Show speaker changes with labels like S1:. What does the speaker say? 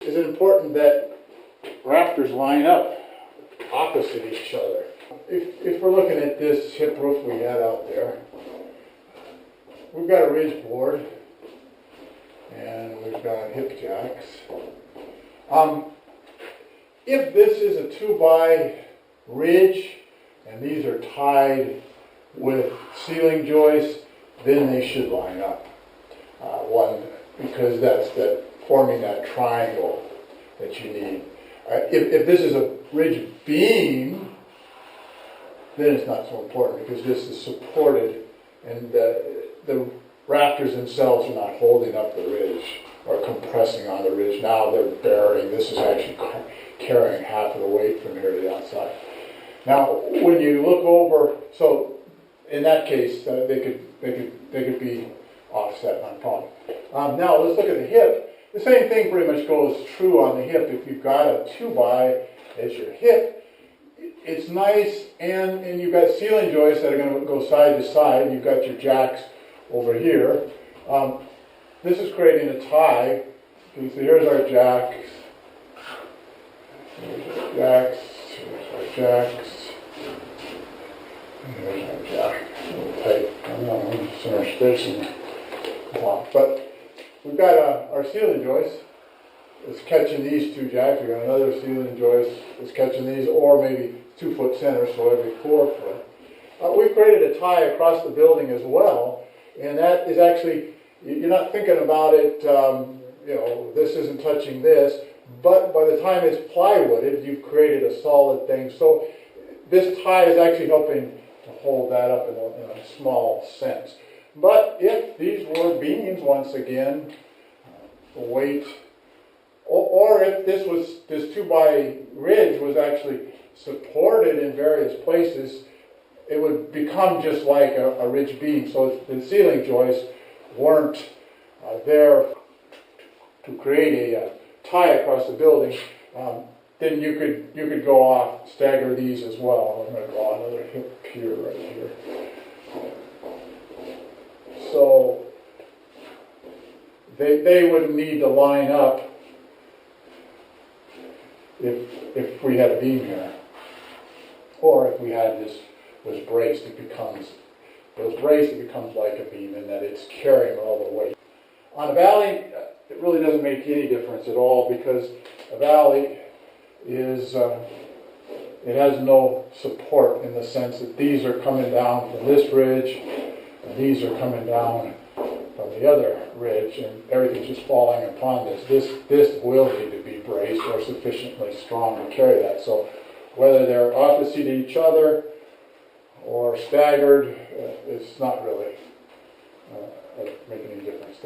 S1: is it important that rafters line up opposite each other. If we're looking at this hip roof we had out there, we've got a ridge board and we've got hip jacks. If this is a 2x ridge and these are tied with ceiling joists, then they should line up. Because that's forming that triangle that you need. If this is a ridge beam, then it's not so important because this is supported and the rafters themselves are not holding up the ridge or compressing on the ridge. Now they're bearing. This is actually carrying half of the weight from here to the outside. Now, when you look over, so in that case, they could be offset, not a problem. Now let's look at the hip. The same thing pretty much goes true on the hip. If you've got a 2x as your hip, it's nice, and you've got ceiling joists that are going to go side to side. You've got your jacks over here. This is creating a tie. So here's our jacks. Here's our jacks. Here's our jacks. Here's our jack. A little tight. I don't know, some space in there. But we've got our ceiling joist. It's catching these two jacks. We've got another ceiling joist that's catching these, or maybe 2-foot center, so every 4 foot. We've created a tie across the building as well, and that is actually, you're not thinking about it, this isn't touching this, but by the time it's plywooded, you've created a solid thing. So this tie is actually helping to hold that up in a small sense. But if these were beams, once again, the weight, or if this 2x ridge was actually supported in various places, it would become just like a ridge beam. So if the ceiling joists weren't there to create a tie across the building, then you could go off, stagger these as well. I'm going to draw another hip here, right here. So they would need to line up if we had a beam here, or if we had this was braced, it becomes like a beam in that it's carrying all the weight. On a valley, it really doesn't make any difference at all because a valley is it has no support in the sense that these are coming down from this ridge and these are coming down from the other ridge, and everything's just falling upon this. This will need to be braced or sufficiently strong to carry that. So whether they're opposite each other or staggered, it's not really making any difference.